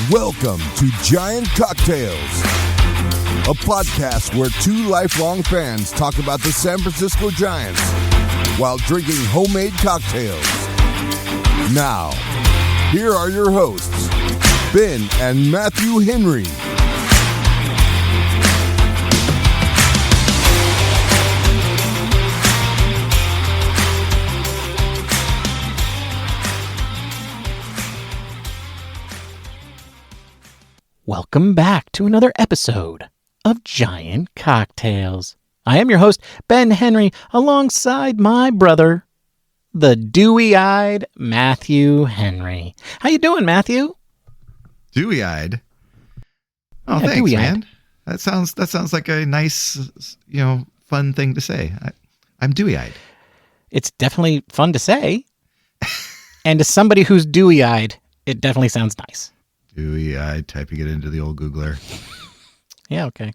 Welcome to Giant Cocktails, a podcast where two lifelong fans talk about the San Francisco Giants while drinking homemade cocktails. Now, here are your hosts, Ben and Matthew Henry. Welcome back to another episode of Giant Cocktails. I am your host, Ben Henry, alongside my brother, the dewy-eyed Matthew Henry. How you doing, Matthew? Dewy-eyed? Oh, Yeah, thanks, dewy-eyed. man. That sounds like a nice, fun thing to say. I'm dewy-eyed. It's definitely fun to say. And to somebody who's dewy-eyed, it definitely sounds nice. Dewy-eyed, typing it into the old Googler. Yeah, okay.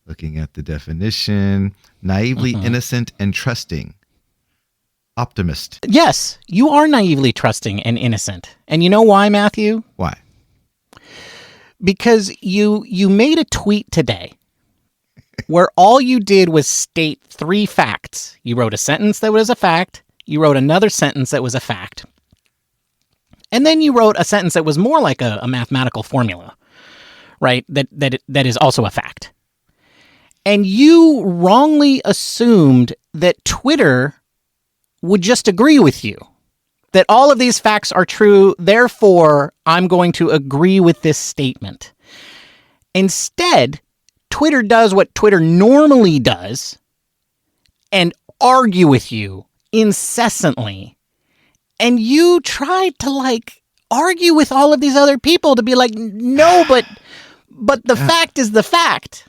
Looking at the definition. Naively innocent and trusting. Optimist. Yes, you are naively trusting and innocent. And you know why, Matthew? Why? Because you made a tweet today where all you did was state three facts. You wrote a sentence that was a fact. You wrote another sentence that was a fact. And then you wrote a sentence that was more like a mathematical formula, right? That is also a fact. And you wrongly assumed that Twitter would just agree with you, that all of these facts are true, therefore I'm going to agree with this statement. Instead, Twitter does what Twitter normally does and argue with you incessantly. And you tried to argue with all of these other people to be like, no, but the fact is the fact.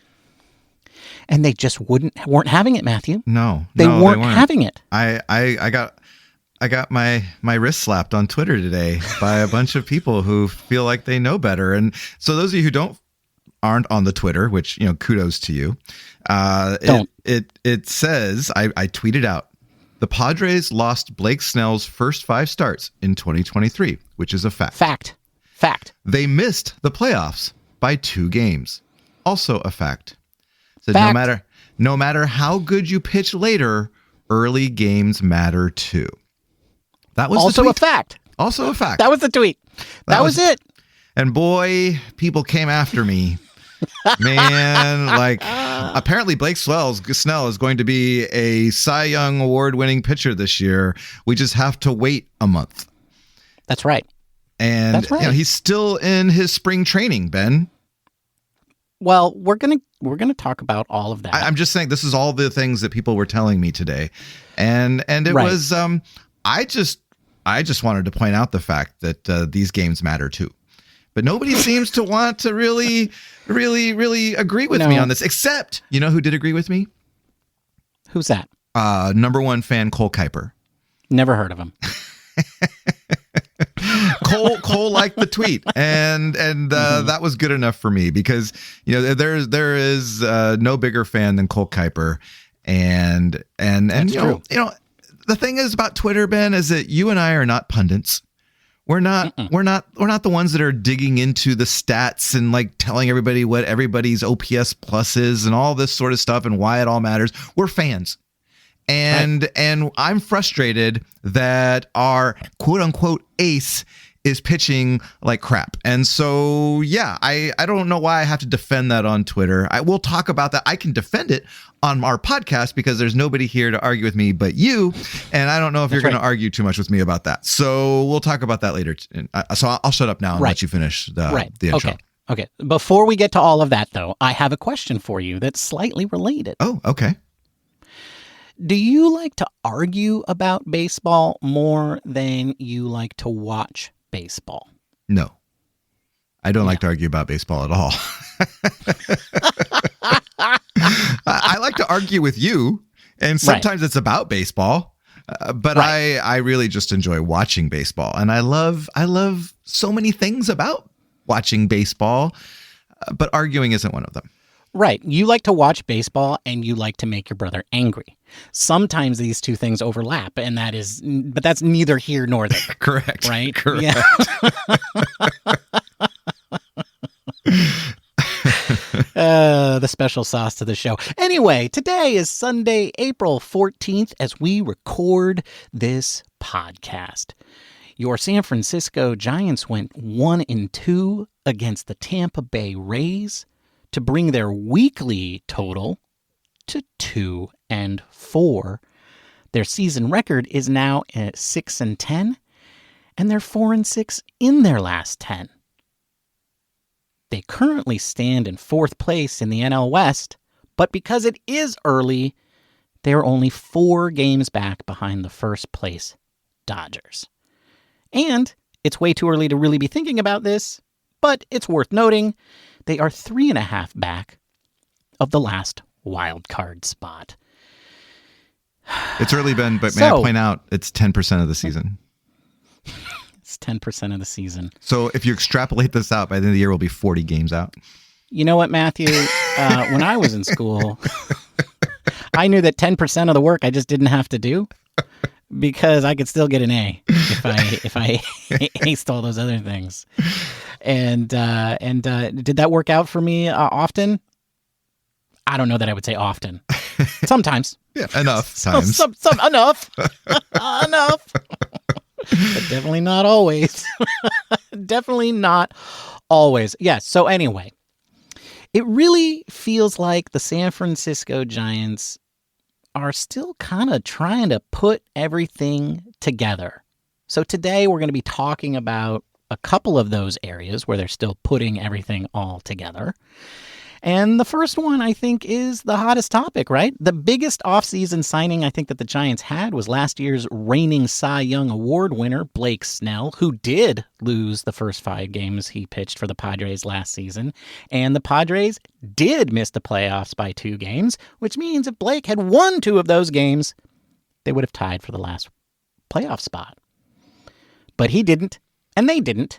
And they just weren't having it, Matthew. No, they weren't having it. I got my wrist slapped on Twitter today by a bunch of people who feel like they know better. And so those of you who aren't on the Twitter, which, kudos to you. It says, I tweeted out, the Padres lost Blake Snell's first 5 starts in 2023, which is a fact. Fact. They missed the playoffs by 2 games. Also a fact. So Fact. no matter how good you pitch later, early games matter too. That was Also the a tweet. fact. Also a fact. That was the tweet. That was it. And boy, people came after me. Man, apparently Blake Snell is going to be a Cy Young award-winning pitcher this year. We just have to wait a month. That's right. And That's right. He's still in his spring training, Ben. Well, we're gonna talk about all of that. I'm just saying this is all the things that people were telling me today, and it Right. was I just wanted to point out the fact that these games matter too. But nobody seems to want to really agree with me on this, except, who did agree with me? Who's that? Number 1 fan, Cole Kuiper. Never heard of him. Cole liked the tweet, and that was good enough for me because there is no bigger fan than Cole Kuiper, and That's true. The thing is about Twitter, Ben, is that you and I are not pundits. We're not the ones that are digging into the stats and telling everybody what everybody's OPS plus is and all this sort of stuff and why it all matters. We're fans. And I'm frustrated that our quote unquote ace is pitching like crap. And so, I don't know why I have to defend that on Twitter. I will talk about that. I can defend it on our podcast because there's nobody here to argue with me but you. And I don't know if you're going to argue too much with me about that. So we'll talk about that later. So I'll shut up now and let you finish the intro. Okay. Before we get to all of that, though, I have a question for you that's slightly related. Oh, okay. Do you like to argue about baseball more than you like to watch baseball? No. I don't like to argue about baseball at all. I like to argue with you, and sometimes it's about baseball, but I really just enjoy watching baseball, and I love so many things about watching baseball, but arguing isn't one of them. Right. You like to watch baseball and you like to make your brother angry. Sometimes these two things overlap, but that's neither here nor there. Correct. Right? Correct. The special sauce to the show. Anyway, today is Sunday, April 14th, as we record this podcast. Your San Francisco Giants went 1-2 against the Tampa Bay Rays to bring their weekly total to 2-4. Their season record is now at 6-10, and they're 4-6 in their last 10. They currently stand in fourth place in the NL West, but because it is early, they're only 4 games back behind the first place Dodgers. And it's way too early to really be thinking about this, but it's worth noting they are 3.5 back of the last wild card spot. It's early, Ben, but may I point out it's 10% of the season. It's 10% of the season. So if you extrapolate this out, by the end of the year, we'll be 40 games out. You know what, Matthew? When I was in school, I knew that 10% of the work I just didn't have to do because I could still get an A if I aced all those other things. And did that work out for me often? I don't know that I would say often. Sometimes. Yeah, enough times. Some enough. Enough. But definitely not always. Definitely not always. Yes. So anyway, it really feels like the San Francisco Giants are still kind of trying to put everything together. So today we're going to be talking about a couple of those areas where they're still putting everything all together. And the first one, I think, is the hottest topic, right? The biggest offseason signing I think that the Giants had was last year's reigning Cy Young Award winner, Blake Snell, who did lose the first 5 games he pitched for the Padres last season. And the Padres did miss the playoffs by 2 games, which means if Blake had won 2 of those games, they would have tied for the last playoff spot. But he didn't, and they didn't.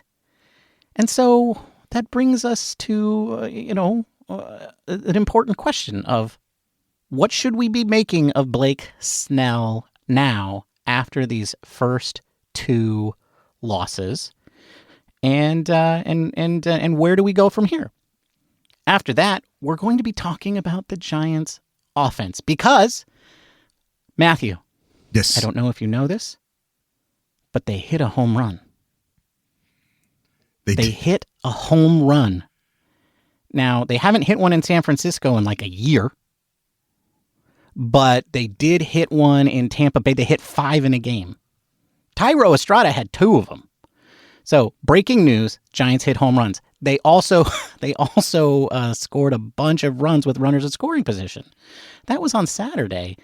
And so that brings us to, an important question of what should we be making of Blake Snell now after these first 2 losses, and where do we go from here? After that, we're going to be talking about the Giants' offense because, Matthew, yes, I don't know if you know this, but they hit a home run. They hit a home run. Now, they haven't hit one in San Francisco in like a year, but they did hit one in Tampa Bay. They hit 5 in a game. Thairo Estrada had 2 of them. So, breaking news, Giants hit home runs. They also scored a bunch of runs with runners in scoring position. That was on Saturday,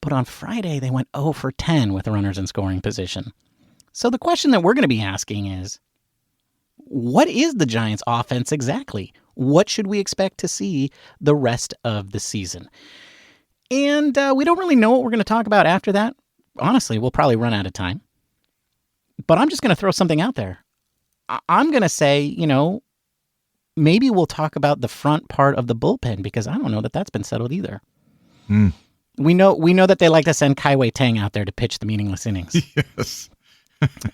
but on Friday they went 0 for 10 with runners in scoring position. So the question that we're going to be asking is, what is the Giants' offense exactly? What should we expect to see the rest of the season? And we don't really know what we're going to talk about after that. Honestly, we'll probably run out of time. But I'm just going to throw something out there. I'm going to say, maybe we'll talk about the front part of the bullpen because I don't know that that's been settled either. Mm. We know that they like to send Kai Teng out there to pitch the meaningless innings. Yes.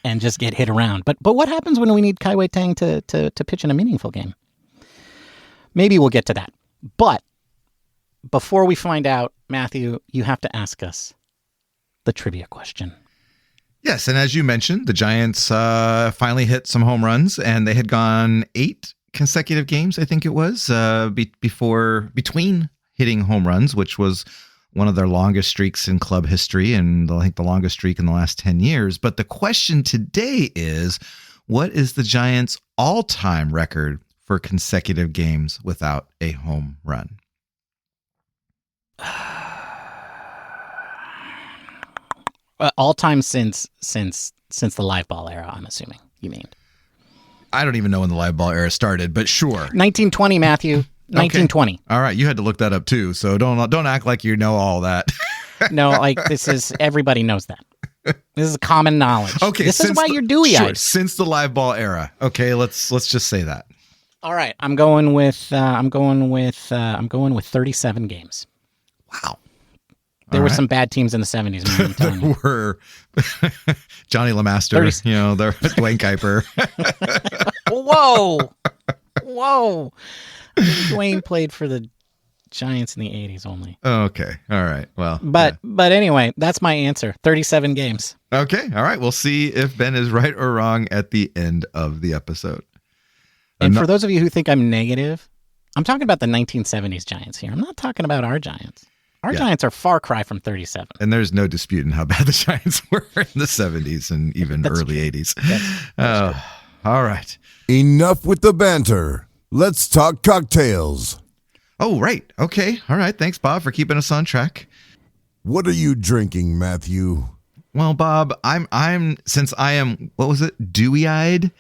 And just get hit around. But what happens when we need Kai Teng to pitch in a meaningful game? Maybe we'll get to that. But before we find out, Matthew, you have to ask us the trivia question. Yes, and as you mentioned, the Giants finally hit some home runs, and they had gone 8 consecutive games, I think it was, between hitting home runs, which was one of their longest streaks in club history, and I think the longest streak in the last 10 years. But the question today is, what is the Giants' all-time record for consecutive games without a home run? All-time since the live ball era, I'm assuming you mean. I don't even know when the live ball era started, but sure. 1920, Matthew. 1920. Okay. All right, you had to look that up too, so don't act like you know all that. No, everybody knows that. This is common knowledge. Okay, this is why you're dewy-eyed. Sure, since the live ball era. Okay, let's just say that. All right, I'm going with 37 games. Wow. There were some bad teams in the 70s, man. I'm telling you. There were Johnny LeMaster, 30. there Dwayne Kuiper. Whoa. Dwayne played for the Giants in the 80s only. Okay. All right. Well, but anyway, that's my answer. 37 games. Okay. All right. We'll see if Ben is right or wrong at the end of the episode. And for those of you who think I'm negative, I'm talking about the 1970s Giants here. I'm not talking about our Giants. Our Giants are far cry from 37. And there's no disputing how bad the Giants were in the 70s and even early 80s. All right. Enough with the banter. Let's talk cocktails. Oh, right. Okay. All right. Thanks, Bob, for keeping us on track. What are you drinking, Matthew? Well, Bob, since I am, what was it, dewy-eyed?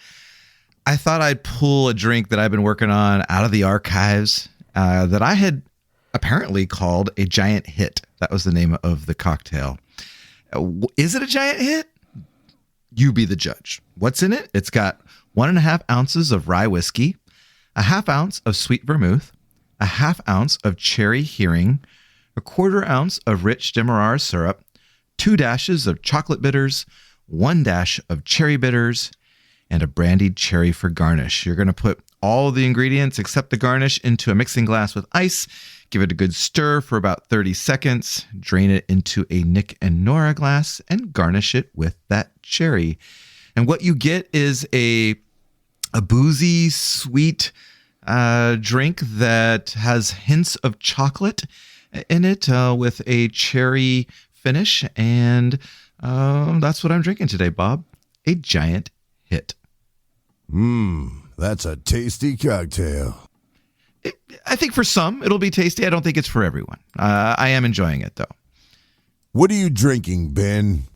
I thought I'd pull a drink that I've been working on out of the archives that I had apparently called a giant hit. That was the name of the cocktail. Is it a giant hit? You be the judge. What's in it? It's got 1.5 ounces of rye whiskey, a 1/2 ounce of sweet vermouth, a 1/2 ounce of cherry heering, a 1/4 ounce of rich Demerara syrup, 2 dashes of chocolate bitters, 1 dash of cherry bitters, and a brandied cherry for garnish. You're going to put all the ingredients except the garnish into a mixing glass with ice. Give it a good stir for about 30 seconds. Drain it into a Nick and Nora glass and garnish it with that cherry. And what you get is a boozy, sweet drink that has hints of chocolate in it with a cherry finish. And that's what I'm drinking today, Bob. A giant hit. That's a tasty cocktail. I think for some, it'll be tasty. I don't think it's for everyone. I am enjoying it, though. What are you drinking, Ben?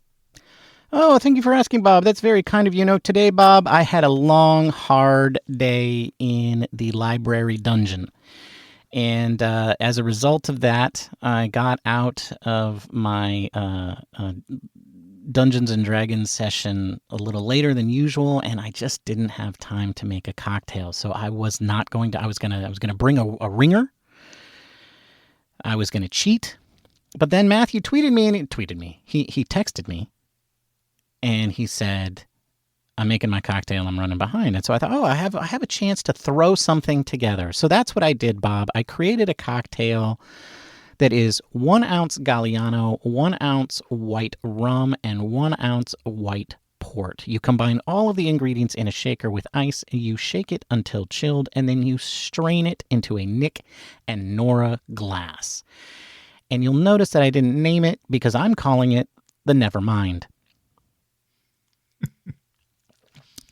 Oh, thank you for asking, Bob. That's very kind of you. Today, Bob, I had a long, hard day in the library dungeon. And as a result of that, I got out of my Dungeons and Dragons session a little later than usual, and I just didn't have time to make a cocktail. So I was not going to. I was gonna bring a ringer. I was gonna cheat, but then Matthew tweeted me. He texted me, and he said, "I'm making my cocktail. I'm running behind." And so I thought, I have a chance to throw something together. So that's what I did, Bob. I created a cocktail that is 1 ounce Galliano, 1 ounce white rum, and 1 ounce white port. You combine all of the ingredients in a shaker with ice, and you shake it until chilled, and then you strain it into a Nick and Nora glass. And you'll notice that I didn't name it because I'm calling it the Nevermind.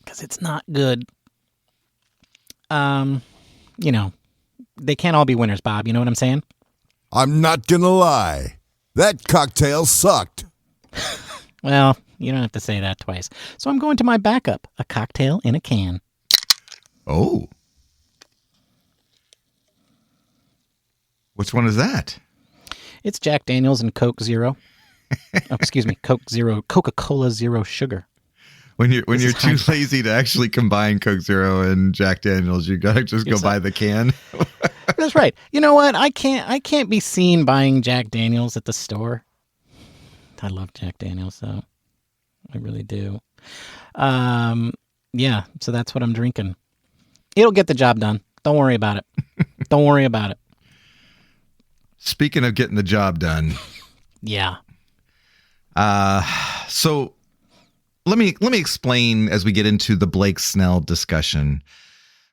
Because it's not good. They can't all be winners, Bob. You know what I'm saying? I'm not gonna lie. That cocktail sucked. Well, you don't have to say that twice. So I'm going to my backup, a cocktail in a can. Oh. Which one is that? It's Jack Daniels and Coke Zero. Coke Zero, Coca-Cola Zero Sugar. When you're too lazy to actually combine Coke Zero and Jack Daniels, you gotta just go buy the can. That's right. You know what? I can't be seen buying Jack Daniels at the store. I love Jack Daniels, though. I really do. Yeah, so that's what I'm drinking. It'll get the job done. Don't worry about it. Don't worry about it. Speaking of getting the job done. Yeah. So let me explain as we get into the Blake Snell discussion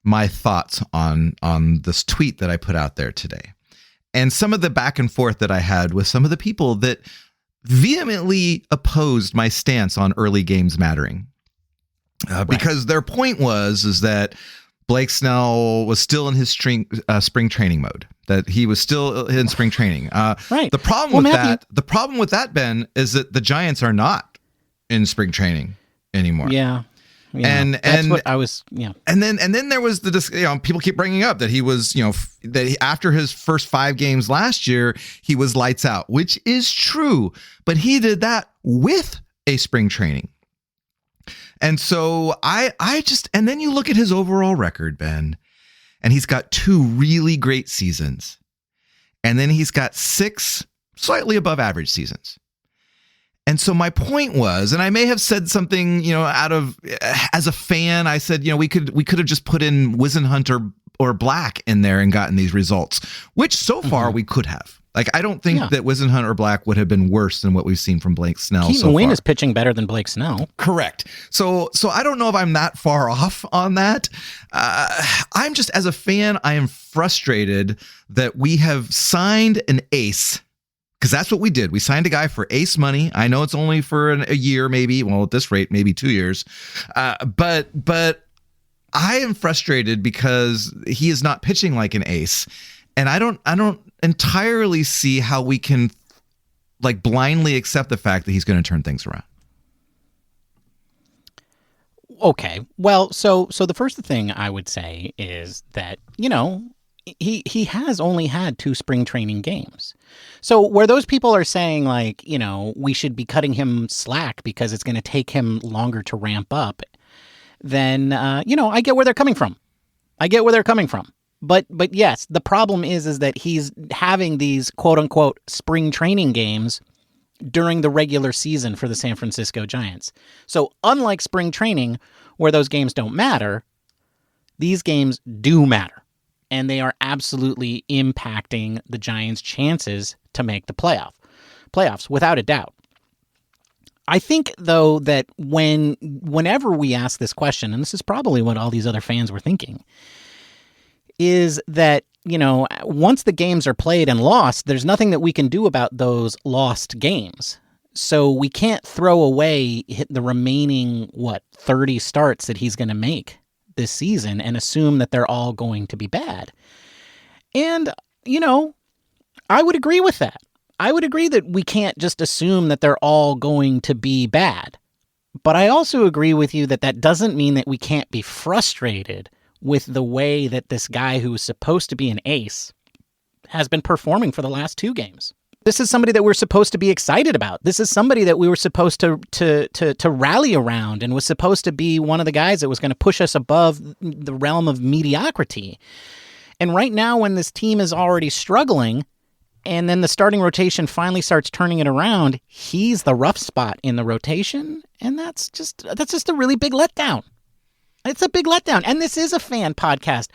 my thoughts on this tweet that I put out there today. And some of the back and forth that I had with some of the people that vehemently opposed my stance on early games mattering. Because their point is that Blake Snell was still in his spring training mode, that he was still in spring training. Right. The problem with that, Ben, is that the Giants are not in spring training anymore. Yeah. And that's what I was. Yeah. And then there was people keep bringing up that he was, after his first 5 games last year, he was lights out, which is true, but he did that with a spring training. And so and then you look at his overall record, Ben, and he's got 2 really great seasons. And then he's got 6 slightly above average seasons. And so my point was, and I may have said something, out of, as a fan, I said, we could have just put in Whisenhunt or Black in there and gotten these results, which so far we could have. Like, I don't think that Whisenhunt or Black would have been worse than what we've seen from Blake Snell Keaton so far. Wynn is pitching better than Blake Snell. Correct. So I don't know if I'm that far off on that. I'm just, as a fan, I am frustrated that we have signed an ace, because that's what we did. We signed a guy for ace money. I know it's only for a year, maybe. Well, at this rate, maybe 2 years. But I am frustrated because he is not pitching like an ace. And I don't entirely see how we can like blindly accept the fact that he's going to turn things around. Okay. Well, so the first thing I would say is that, he has only had 2 spring training games. So where those people are saying like, we should be cutting him slack because it's going to take him longer to ramp up, then, I get where they're coming from. But yes, the problem is that he's having these quote unquote spring training games during the regular season for the San Francisco Giants. So unlike spring training, where those games don't matter, these games do matter. And they are absolutely impacting the Giants' chances to make the playoffs, without a doubt. I think, though, that whenever we ask this question, and this is probably what all these other fans were thinking, is that, once the games are played and lost, there's nothing that we can do about those lost games. So we can't throw away the remaining, 30 starts that he's going to make this season and assume that they're all going to be bad. And, I would agree with that. I would agree that we can't just assume that they're all going to be bad. But I also agree with you that doesn't mean that we can't be frustrated with the way that this guy who was supposed to be an ace has been performing for the last 2 games. This is somebody that we're supposed to be excited about. This is somebody that we were supposed to rally around and was supposed to be one of the guys that was going to push us above the realm of mediocrity. And right now, when this team is already struggling, and then the starting rotation finally starts turning it around, he's the rough spot in the rotation, and that's just a really big letdown. It's a big letdown. And this is a fan podcast.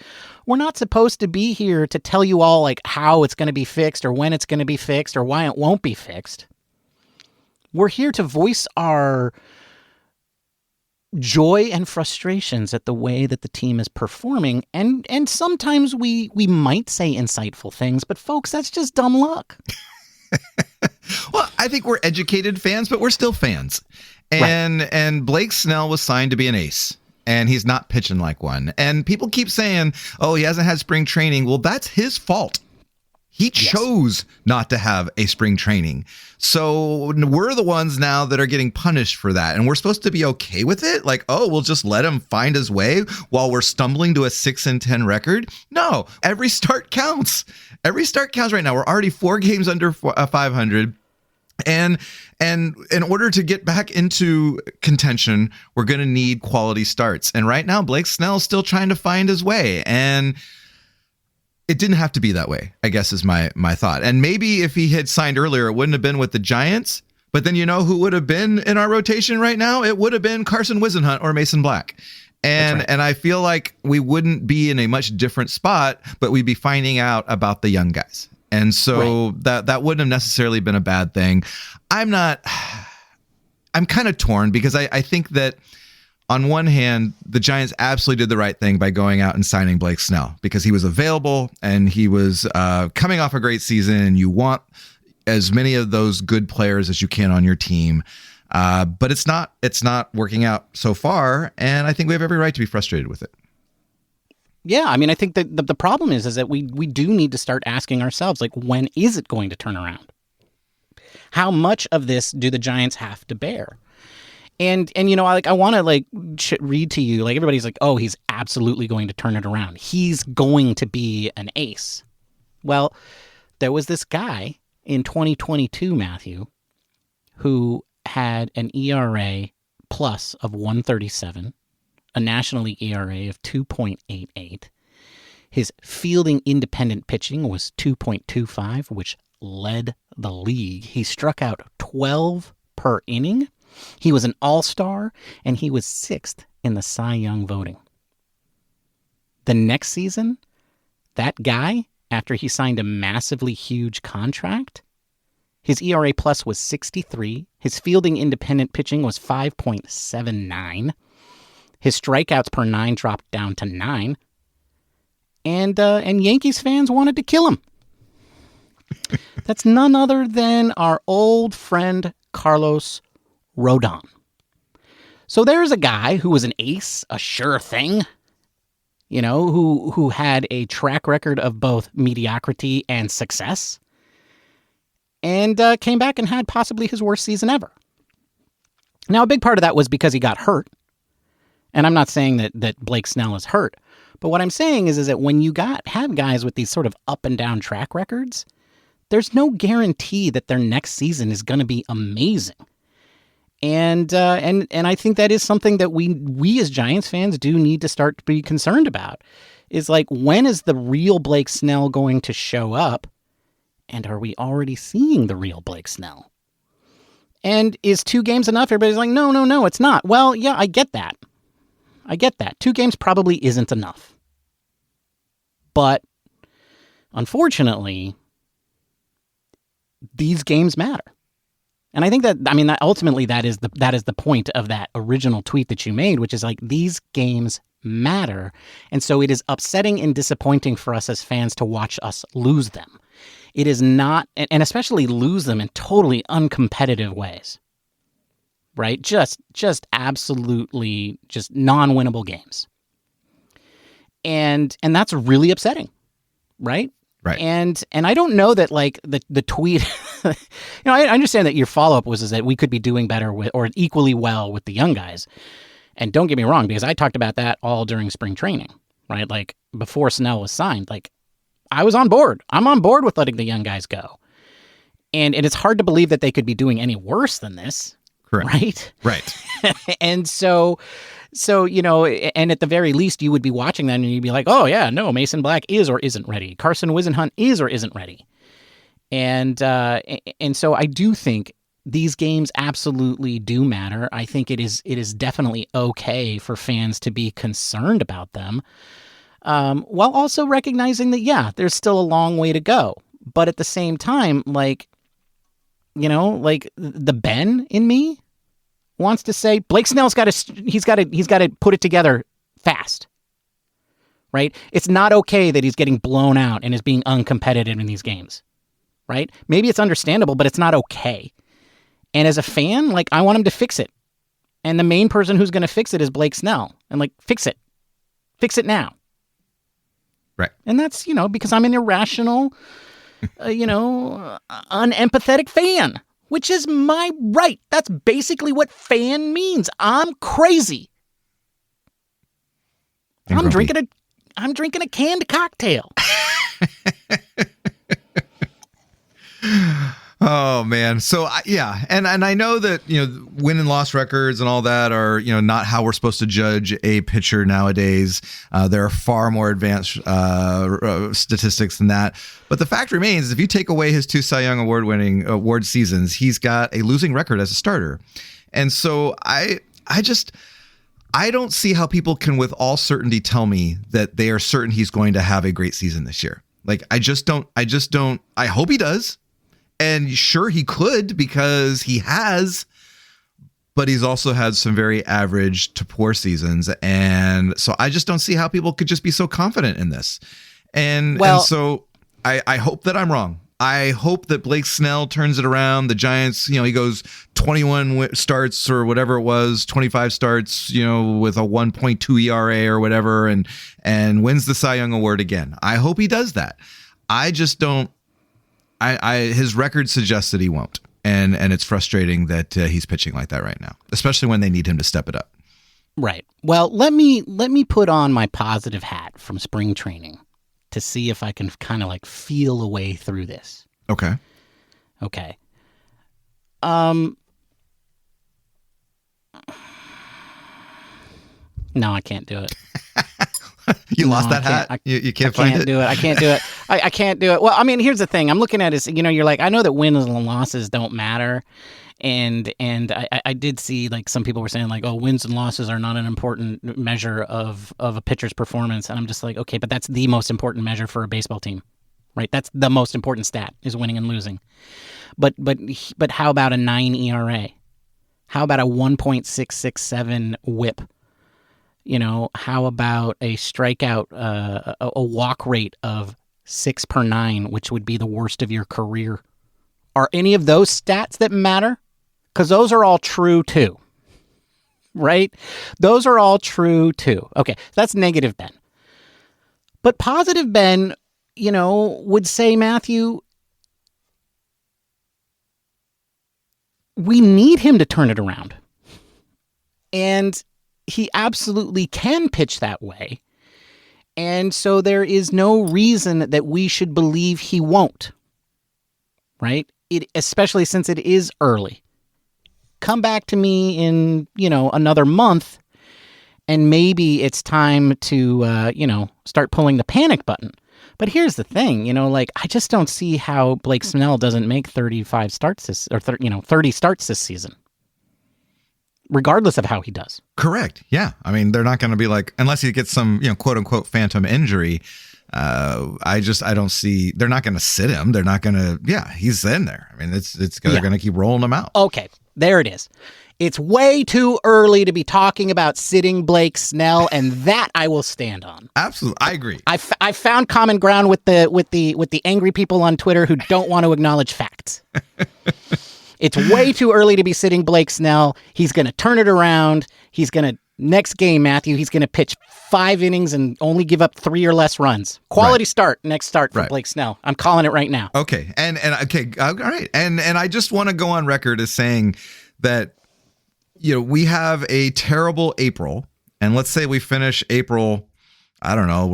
We're not supposed to be here to tell you all like how it's going to be fixed or when it's going to be fixed or why it won't be fixed. We're here to voice our joy and frustrations at the way that the team is performing. And sometimes we might say insightful things, but folks, that's just dumb luck. Well, I think we're educated fans, but we're still fans. And Blake Snell was signed to be an ace. And he's not pitching like one. And people keep saying, he hasn't had spring training. Well, that's his fault. He chose not to have a spring training. So we're the ones now that are getting punished for that. And we're supposed to be okay with it? Like, we'll just let him find his way while we're stumbling to a 6-10 record? No, every start counts. Every start counts right now. We're already 4 games under 500. And in order to get back into contention, we're going to need quality starts. And right now, Blake Snell's still trying to find his way. And it didn't have to be that way, I guess, is my thought. And maybe if he had signed earlier, it wouldn't have been with the Giants. But then who would have been in our rotation right now? It would have been Carson Whisenhunt or Mason Black. And I feel like we wouldn't be in a much different spot, but we'd be finding out about the young guys. And so that wouldn't have necessarily been a bad thing. I'm kind of torn because I think that on one hand, the Giants absolutely did the right thing by going out and signing Blake Snell because he was available and he was coming off a great season, and you want as many of those good players as you can on your team. But it's not working out so far. And I think we have every right to be frustrated with it. Yeah, I mean, I think that the problem is that we do need to start asking ourselves, like, when is it going to turn around? How much of this do the Giants have to bear? And I want to read to you, like, everybody's like, oh, he's absolutely going to turn it around. He's going to be an ace. Well, there was this guy in 2022, Matthew, who had an ERA plus of 137, a National League ERA of 2.88. His fielding independent pitching was 2.25, which led the league. He struck out 12 per inning. He was an all-star, and he was 6th in the Cy Young voting. The next season, that guy, after he signed a massively huge contract, his ERA plus was 63. His fielding independent pitching was 5.79. His strikeouts per 9 dropped down to 9. And Yankees fans wanted to kill him. That's none other than our old friend Carlos Rodon. So there's a guy who was an ace, a sure thing, who had a track record of both mediocrity and success, and came back and had possibly his worst season ever. Now, a big part of that was because he got hurt. And I'm not saying that Blake Snell is hurt. But what I'm saying is that when you have guys with these sort of up and down track records, there's no guarantee that their next season is going to be amazing. And I think that is something that we as Giants fans do need to start to be concerned about. Is like, when is the real Blake Snell going to show up? And are we already seeing the real Blake Snell? And is 2 games enough? Everybody's like, no, it's not. Well, yeah, I get that. 2 games probably isn't enough. But unfortunately, these games matter. And I think that ultimately that is the point of that original tweet that you made, which is like, these games matter. And so it is upsetting and disappointing for us as fans to watch us lose them. It is not, and especially lose them in totally uncompetitive ways. Right? Just absolutely just non-winnable games. And that's really upsetting. Right? Right. And I don't know that like the tweet, I understand that your follow-up was that we could be doing better with, or equally well with, the young guys. And don't get me wrong, because I talked about that all during spring training, right? Like before Snell was signed, like I was on board. I'm on board with letting the young guys go. And it's hard to believe that they could be doing any worse than this. Correct. Right? Right. And so, and at the very least, you would be watching that and you'd be like, oh, yeah, no, Mason Black is or isn't ready. Carson Wisenhunt is or isn't ready. And so I do think these games absolutely do matter. I think it is definitely okay for fans to be concerned about them, while also recognizing that, yeah, there's still a long way to go. But at the same time, like the Ben in me wants to say Blake Snell's got to put it together fast. Right? It's not okay that he's getting blown out and is being uncompetitive in these games. Right? Maybe it's understandable, but it's not okay. And as a fan, like, I want him to fix it. And the main person who's going to fix it is Blake Snell. And like, fix it. Fix it now. Right. And that's, because I'm an irrational, unempathetic fan, which is my right. That's basically what fan means. I'm crazy. I'm drinking a canned cocktail. Oh man. So yeah. And I know that, win and loss records and all that are, not how we're supposed to judge a pitcher nowadays. There are far more advanced statistics than that. But the fact remains, if you take away his 2 Cy Young award seasons, he's got a losing record as a starter. And so I don't see how people can with all certainty tell me that they are certain he's going to have a great season this year. Like, I just don't. I hope he does. And sure, he could, because he has, but he's also had some very average to poor seasons. And so I just don't see how people could just be so confident in this. And so I hope that I'm wrong. I hope that Blake Snell turns it around. The Giants, he goes 21 starts or whatever it was, 25 starts, with a 1.2 ERA or whatever, and wins the Cy Young Award again. I hope he does that. I just don't. His record suggests that he won't, and it's frustrating that he's pitching like that right now, especially when they need him to step it up. Right. Well, let me put on my positive hat from spring training to see if I can kind of like feel a way through this. Okay. No, I can't do it. You lost that hat? You can't find it? I can't do it. I can't do it. Well, I mean, here's the thing. I'm looking at it, you're like, I know that wins and losses don't matter. And I did see, like, some people were saying, like, oh, wins and losses are not an important measure of a pitcher's performance. And I'm just like, okay, but that's the most important measure for a baseball team, right? That's the most important stat, is winning and losing. But how about a 9 ERA? How about a 1.667 WHIP? How about a strikeout, a walk rate of 6 per 9, which would be the worst of your career? Are any of those stats that matter? Because those are all true too, right? Those are all true too. Okay, that's negative Ben. But positive Ben, would say, Matthew, we need him to turn it around. And he absolutely can pitch that way. And so there is no reason that we should believe he won't. Right? Especially since it is early. Come back to me in, another month, and maybe it's time to, start pulling the panic button. But here's the thing, I just don't see how Blake Snell doesn't make 35 starts 30 starts this season, regardless of how he does. Correct. Yeah. I mean, they're not going to be like, unless he gets some, quote unquote phantom injury. I don't see, they're not going to sit him. They're not going to, he's in there. I mean, they're going to keep rolling him out. Okay. There it is. It's way too early to be talking about sitting Blake Snell, and that I will stand on. Absolutely, I agree. I found common ground with the angry people on Twitter who don't want to acknowledge facts. It's way too early to be sitting Blake Snell. He's going to turn it around. Next game, Matthew, he's going to pitch 5 innings and only give up 3 or less runs. Quality start, next start for Blake Snell. I'm calling it right now. Okay, and okay, all right, and I just want to go on record as saying that we have a terrible April, and let's say we finish April, I don't know,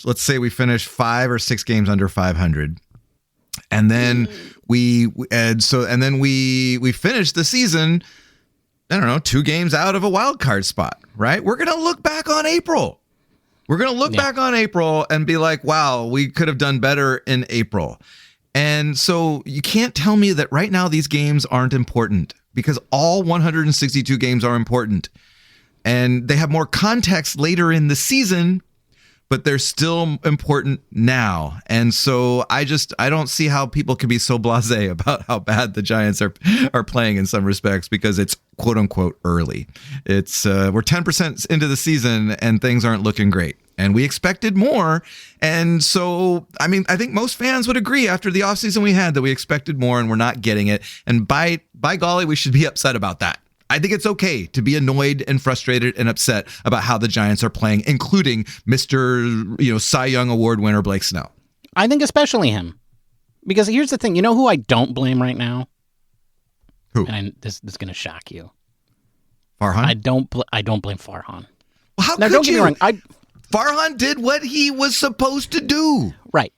let's say we finish 5 or 6 games under 500. And then we finish the season, I don't know, 2 games out of a wild card spot, right? We're going to look back on April. We're going to look back on April and be like, wow, we could have done better in April. And so you can't tell me that right now these games aren't important, because all 162 games are important. And they have more context later in the season, but they're still important now. And so I don't see how people can be so blasé about how bad the Giants are playing in some respects, because it's quote unquote early. It's we're 10% into the season and things aren't looking great. And we expected more. And so, I mean, I think most fans would agree after the offseason we had that we expected more and we're not getting it. And by golly, we should be upset about that. I think it's okay to be annoyed and frustrated and upset about how the Giants are playing, including Mr. Cy Young Award winner Blake Snell. I think especially him. Because here's the thing. You know who I don't blame right now? Who? And this is going to shock you. Farhan? I don't blame Farhan. Well, how now, could don't get you? me wrong. Farhan did what he was supposed to do. Right.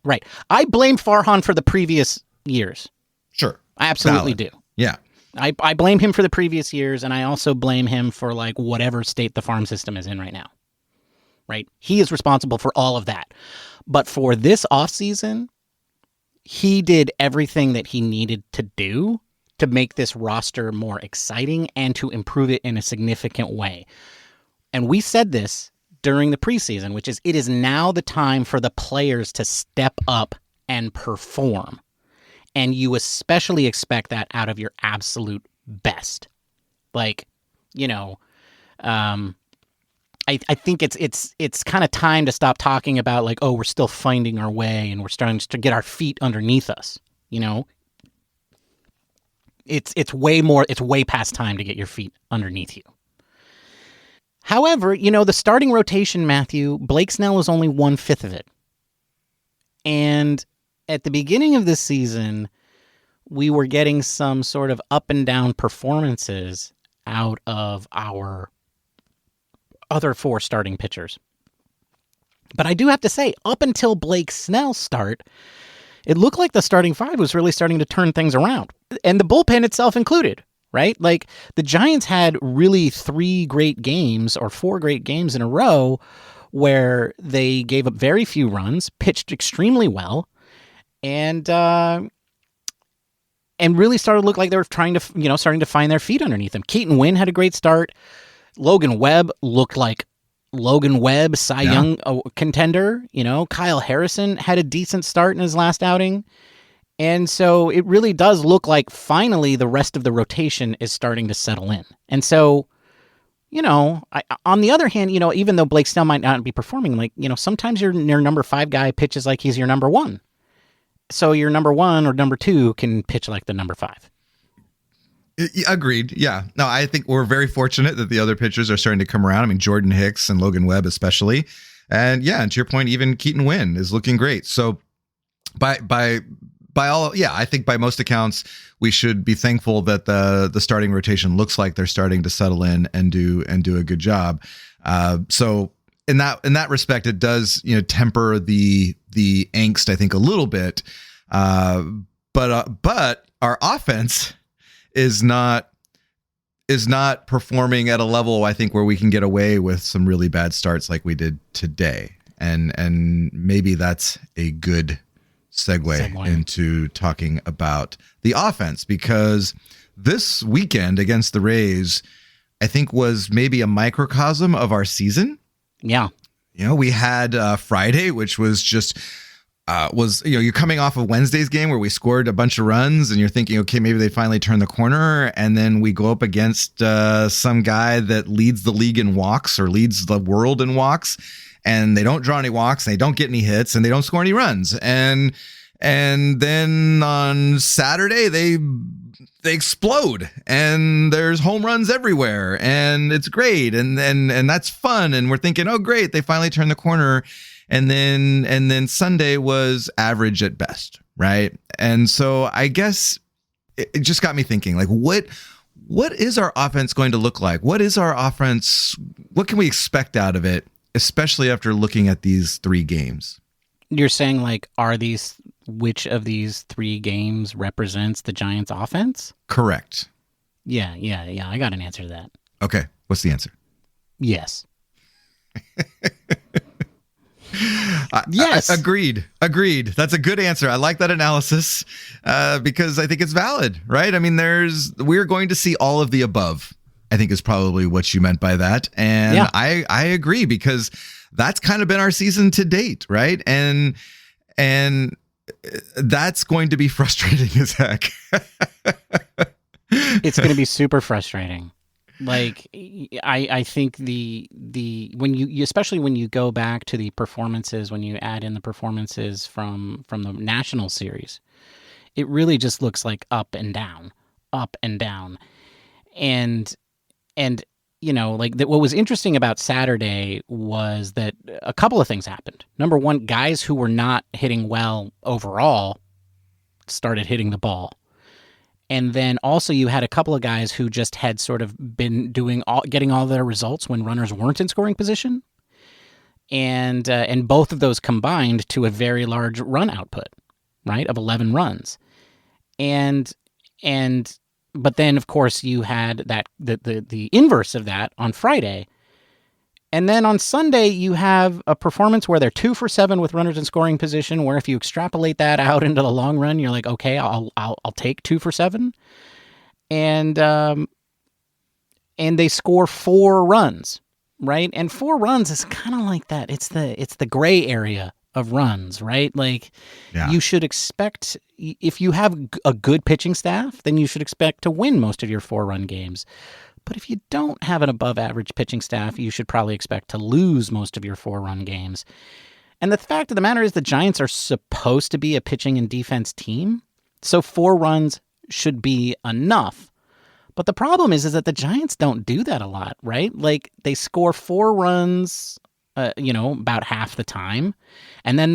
I blame Farhan for the previous years. Sure. I absolutely do. Yeah. I blame him for the previous years, and I also blame him for like whatever state the farm system is in right now. Right? He is responsible for all of that. But for this offseason, he did everything that he needed to do to make this roster more exciting and to improve it in a significant way. And we said this during the preseason, which is it is now the time for the players to step up and perform. And you especially expect that out of your absolute best. Like, I think it's kind of time to stop talking about like, oh, we're still finding our way and we're starting to get our feet underneath us. It's way past time to get your feet underneath you. However, the starting rotation, Matthew, Blake Snell is only 1/5 of it. And at the beginning of this season, we were getting some sort of up and down performances out of our other 4 starting pitchers. But I do have to say, up until Blake Snell's start, it looked like the starting 5 was really starting to turn things around. And the bullpen itself included, right? Like the Giants had really 3 great games or 4 great games in a row where they gave up very few runs, pitched extremely well, and really started to look like they were starting to find their feet underneath them. Keaton Winn had a great start. Logan Webb looked like Logan Webb, Cy Young contender. Kyle Harrison had a decent start in his last outing. And so it really does look like finally the rest of the rotation is starting to settle in. And so, on the other hand, even though Blake Snell might not be performing, sometimes your number 5 guy pitches like he's your number 1. So your number 1 or number 2 can pitch like the number 5. Agreed. Yeah. No, I think we're very fortunate that the other pitchers are starting to come around. I mean, Jordan Hicks and Logan Webb especially. And and to your point, even Keaton Winn is looking great. So by all, I think by most accounts, we should be thankful that the starting rotation looks like they're starting to settle in and do a good job. So in that respect, it does temper the angst, I think, a little bit. But our offense is not performing at a level, I think, where we can get away with some really bad starts like we did today. And maybe that's a good segue into talking about the offense, because this weekend against the Rays, I think, was maybe a microcosm of our season. Yeah. We had Friday, which was just you're coming off of Wednesday's game where we scored a bunch of runs and you're thinking, okay, maybe they finally turn the corner. And then we go up against some guy that leads the league in walks or leads the world in walks, and they don't draw any walks and they don't get any hits and they don't score any runs. And then on Saturday, they explode and there's home runs everywhere and it's great. And that's fun. And we're thinking, oh, great, they finally turned the corner. And then Sunday was average at best, right? And so I guess it just got me thinking, like, what is our offense going to look like? What is our offense? What can we expect out of it, especially after looking at these 3 games? You're saying, like, which of these 3 games represents the Giants' offense? Correct. Yeah. I got an answer to that. Okay. What's the answer? Yes. Yes. Agreed. That's a good answer. I like that analysis because I think it's valid, right? I mean, we're going to see all of the above, I think, is probably what you meant by that. And yeah. I agree, because that's kind of been our season to date, right? And that's going to be frustrating as heck. It's going to be super frustrating. Like, I think when you especially when you go back to the performances, when you add in the performances from the national series, it really just looks like up and down. And what was interesting about Saturday was that a couple of things happened. Number one, guys who were not hitting well overall started hitting the ball. And then also you had a couple of guys who just had sort of been getting all their results when runners weren't in scoring position. And both of those combined to a very large run output, right, of 11 runs. But then, of course, you had that the inverse of that on Friday. And then on Sunday, you have a performance where they're 2 for 7 with runners in scoring position, where if you extrapolate that out into the long run, you're like, okay, I'll take 2 for 7. And they score 4 runs, right? And 4 runs is kind of like that. It's the gray area of runs, right? Like, You should expect, if you have a good pitching staff, then you should expect to win most of your 4-run games. But if you don't have an above-average pitching staff, you should probably expect to lose most of your 4-run games. And the fact of the matter is the Giants are supposed to be a pitching and defense team, so 4 runs should be enough. But the problem is that the Giants don't do that a lot, right? Like, they score 4 runs, about half the time, and then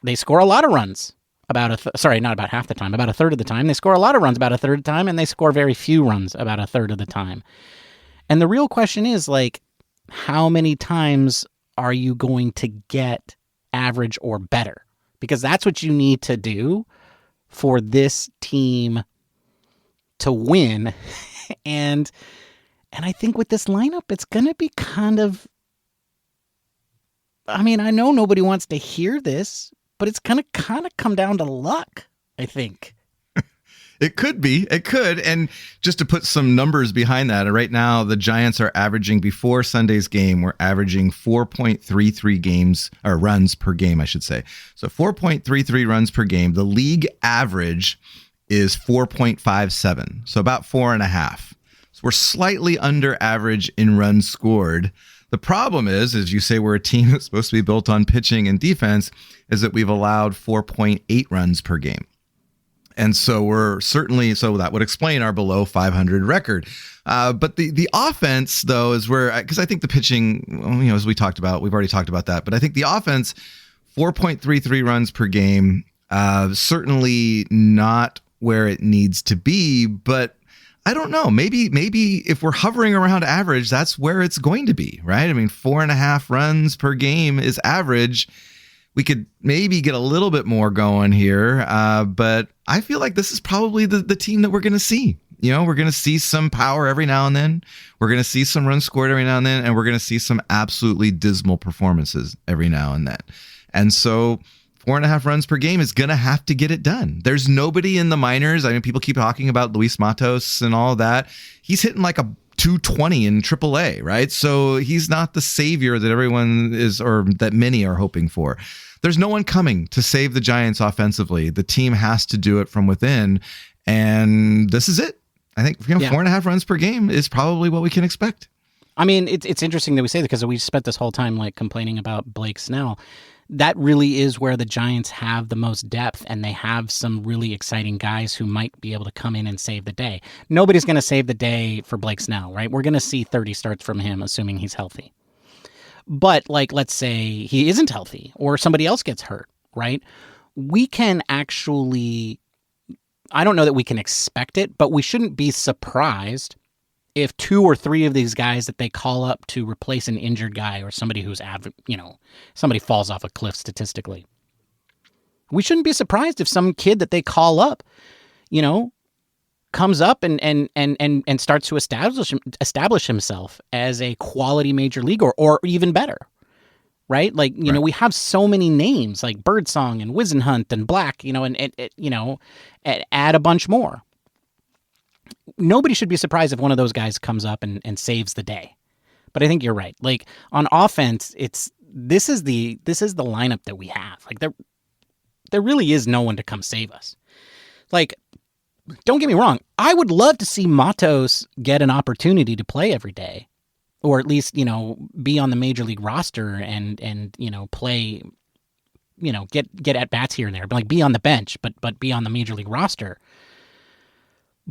they score a lot of runs. Not about half the time, about a third of the time. They score a lot of runs about a third of the time, and they score very few runs about a third of the time. And the real question is, like, how many times are you going to get average or better? Because that's what you need to do for this team to win. And I think with this lineup, it's going to be kind of I mean, I know nobody wants to hear this, but it's gonna kind of come down to luck, I think. It could be. It could. And just to put some numbers behind that, right now the Giants are averaging, before Sunday's game, we're averaging 4.33 runs per game, I should say. So 4.33 runs per game. The league average is 4.57. So about 4.5. So we're slightly under average in runs scored. The problem is, as you say, we're a team that's supposed to be built on pitching and defense, is that we've allowed 4.8 runs per game. And so so that would explain our below 500 record. But the offense, though, is because I think the pitching, as we've already talked about that. But I think the offense, 4.33 runs per game, certainly not where it needs to be. But I don't know. Maybe if we're hovering around average, that's where it's going to be, right? I mean, 4.5 runs per game is average. We could maybe get a little bit more going here, but I feel like this is probably the team that we're going to see. We're going to see some power every now and then. We're going to see some runs scored every now and then, and we're going to see some absolutely dismal performances every now and then. And so 4.5 runs per game is going to have to get it done. There's nobody in the minors. I mean, people keep talking about Luis Matos and all that. He's hitting like a 220 in AAA, right? So he's not the savior that everyone is, or that many are hoping for. There's no one coming to save the Giants offensively. The team has to do it from within, and this is it. I think 4.5 runs per game is probably what we can expect. I mean, it's interesting that we say that because we spent this whole time like complaining about Blake Snell. That really is where the Giants have the most depth, and they have some really exciting guys who might be able to come in and save the day. Nobody's going to save the day for Blake Snell, right? We're going to see 30 starts from him, assuming he's healthy. But like, let's say he isn't healthy or somebody else gets hurt, right? We can actually, I don't know that we can expect it, but we shouldn't be surprised if 2 or 3 of these guys that they call up to replace an injured guy or somebody who's, somebody falls off a cliff statistically. We shouldn't be surprised if some kid that they call up, comes up and starts to establish himself as a quality major leaguer or even better, right? Like, right. We have so many names like Birdsong and Wizenhunt and Black, and add a bunch more. Nobody should be surprised if one of those guys comes up and saves the day. But I think you're right. Like on offense, this is the lineup that we have. Like there really is no one to come save us. Like, don't get me wrong. I would love to see Matos get an opportunity to play every day, or at least, be on the major league roster and play, get at bats here and there, but like be on the bench, but be on the major league roster.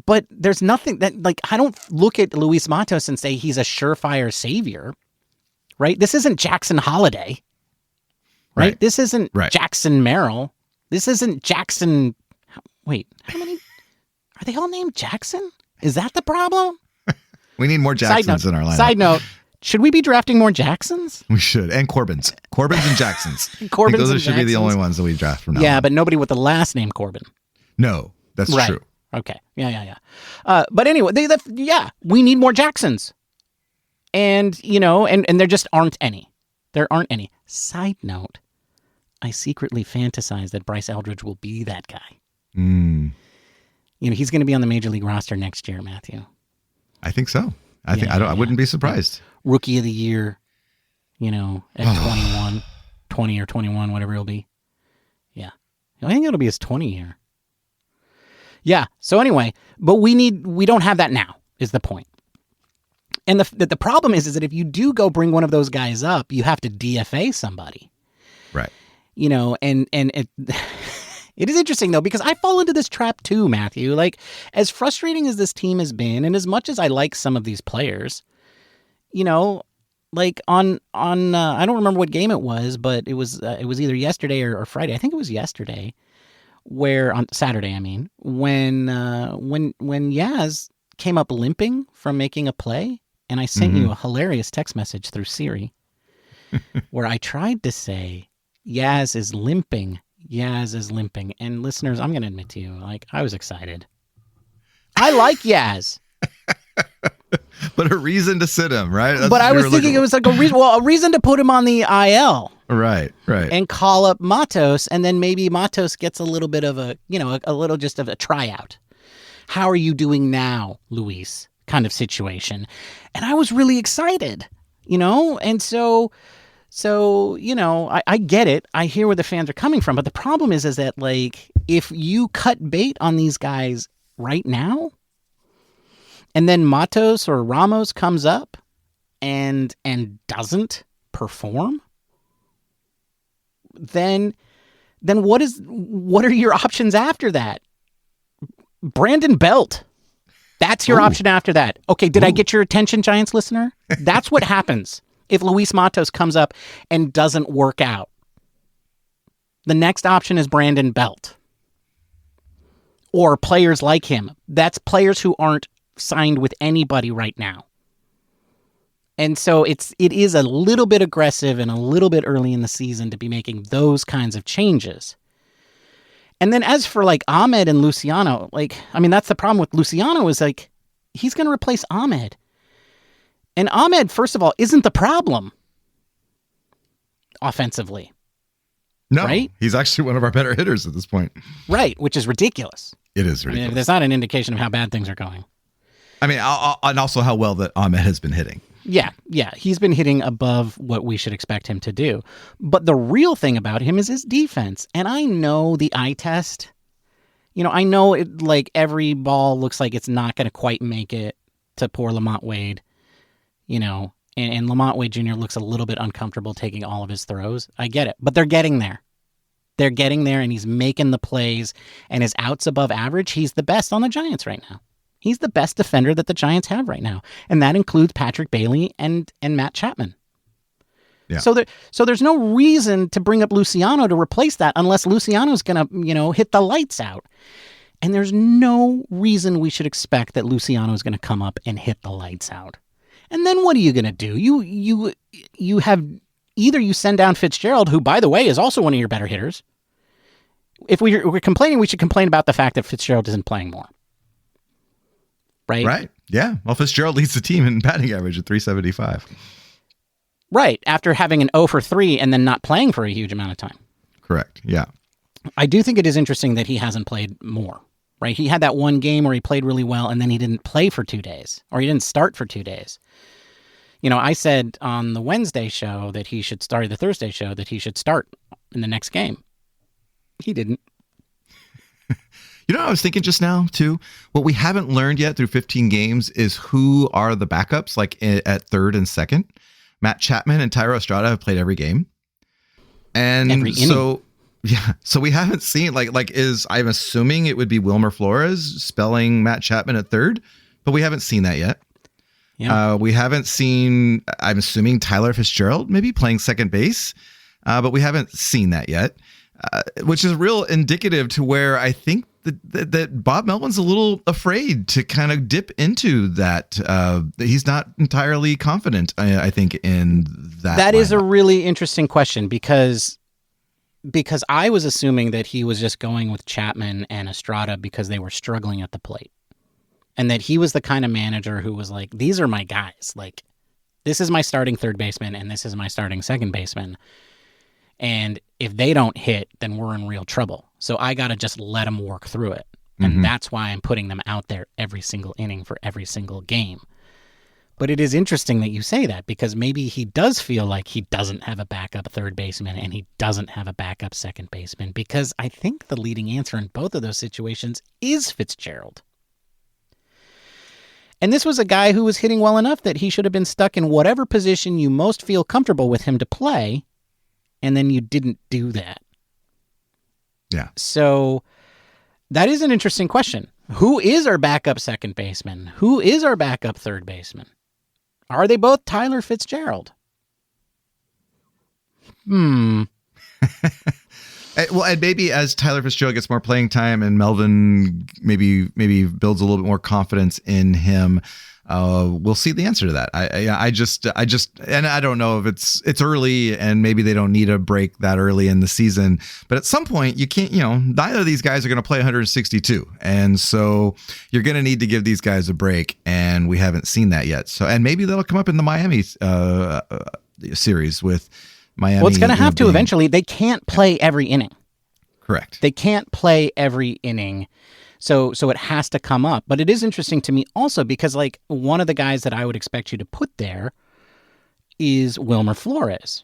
But there's nothing that, like, I don't look at Luis Matos and say he's a surefire savior, right? This isn't Jackson Holiday, right? This isn't Jackson Merrill. This isn't Jackson. Wait, how many? Are they all named Jackson? Is that the problem? We need more Jacksons in our lineup. Side note, should we be drafting more Jacksons? We should. And Corbins and Jacksons. Those should be the only ones that we draft from now on. Yeah, but nobody with the last name Corbin. No, that's true. Okay. Yeah. But anyway, we need more Jacksons. And, and there just aren't any. There aren't any. Side note, I secretly fantasize that Bryce Eldridge will be that guy. He's going to be on the major league roster next year, Matthew. I think so. I wouldn't be surprised. Rookie of the year, at 21, 20 or 21, whatever it'll be. Yeah. I think it'll be his 20 year. Yeah. So anyway, but we don't have that now is the point. And the problem is that if you do go bring one of those guys up, you have to DFA somebody. Right. And it, it is interesting though, because I fall into this trap too, Matthew. Like, as frustrating as this team has been, and as much as I like some of these players, like on I don't remember what game it was, but it was either yesterday or Friday. I think it was yesterday. Where on Saturday, I mean, when Yaz came up limping from making a play, and I sent you a hilarious text message through Siri, where I tried to say, Yaz is limping, and listeners, I'm going to admit to you, like, I was excited. I like Yaz. but a reason to sit him, right? That's but what I you was were thinking looking it was like a reason to put him on the IL. Right. And call up Matos, and then maybe Matos gets a little bit of a little just of a tryout. How are you doing now, Luis? Kind of situation. And I was really excited, and so I get it. I hear where the fans are coming from, but the problem is that like if you cut bait on these guys right now, and then Matos or Ramos comes up and doesn't perform, then what are your options after that? Brandon Belt. That's your option after that. Okay, did I get your attention, Giants listener? That's what happens if Luis Matos comes up and doesn't work out. The next option is Brandon Belt. Or players like him. That's players who aren't signed with anybody right now. And so it is a little bit aggressive and a little bit early in the season to be making those kinds of changes. And then as for like Ahmed and Luciano, that's the problem with Luciano is like, he's going to replace Ahmed. And Ahmed, first of all, isn't the problem offensively. No, right? He's actually one of our better hitters at this point. Right, which is ridiculous. It is ridiculous. That's not an indication of how bad things are going. I mean, and also how well that Ahmed has been hitting. Yeah. He's been hitting above what we should expect him to do. But the real thing about him is his defense. And I know the eye test. I know it, like every ball looks like it's not going to quite make it to poor Lamont Wade. And Lamont Wade Jr. looks a little bit uncomfortable taking all of his throws. I get it. But they're getting there. They're getting there, and he's making the plays. And his outs above average, he's the best on the Giants right now. He's the best defender that the Giants have right now. And that includes Patrick Bailey and Matt Chapman. Yeah. So there's no reason to bring up Luciano to replace that unless Luciano's going to, hit the lights out. And there's no reason we should expect that Luciano is going to come up and hit the lights out. And then what are you going to do? You have either you send down Fitzgerald, who, by the way, is also one of your better hitters. If we're complaining, we should complain about the fact that Fitzgerald isn't playing more. Right? Yeah. Well, Fitzgerald leads the team in batting average at 375. Right. After having an 0 for 3 and then not playing for a huge amount of time. Correct. Yeah. I do think it is interesting that he hasn't played more. Right. He had that one game where he played really well and then he didn't play for 2 days, or he didn't start for 2 days. I said on the Wednesday show that he should start, the Thursday show, that he should start in the next game. He didn't. What I was thinking just now, too? What we haven't learned yet through 15 games is who are the backups, like at third and second. Matt Chapman and Thairo Estrada have played every game. And every inning. So we haven't seen, I'm assuming it would be Wilmer Flores spelling Matt Chapman at third, but we haven't seen that yet. Yeah. We haven't seen, I'm assuming, Tyler Fitzgerald maybe playing second base, but we haven't seen that yet, which is real indicative to where I think that Bob Melvin's a little afraid to kind of dip into that. He's not entirely confident, I think, in that. That is a really interesting question because I was assuming that he was just going with Chapman and Estrada because they were struggling at the plate. And that he was the kind of manager who was like, these are my guys. Like, this is my starting third baseman and this is my starting second baseman. And if they don't hit, then we're in real trouble. So I got to just let them work through it. And that's why I'm putting them out there every single inning for every single game. But it is interesting that you say that because maybe he does feel like he doesn't have a backup third baseman and he doesn't have a backup second baseman, because I think the leading answer in both of those situations is Fitzgerald. And this was a guy who was hitting well enough that he should have been stuck in whatever position you most feel comfortable with him to play, and then you didn't do that. Yeah. So that is an interesting question. Who is our backup second baseman? Who is our backup third baseman? Are they both Tyler Fitzgerald? Well, and maybe as Tyler Fitzgerald gets more playing time and Melvin maybe builds a little bit more confidence in him, we'll see the answer to that. I just, and I don't know if it's early and maybe they don't need a break that early in the season, but at some point you can't, neither of these guys are going to play 162. And so you're going to need to give these guys a break, and we haven't seen that yet. So, and maybe that'll come up in the Miami series with Miami. Well, it's going to have to eventually. They can't play every inning. Correct. They can't play every inning. So it has to come up. But it is interesting to me also because, like, one of the guys that I would expect you to put there is Wilmer Flores,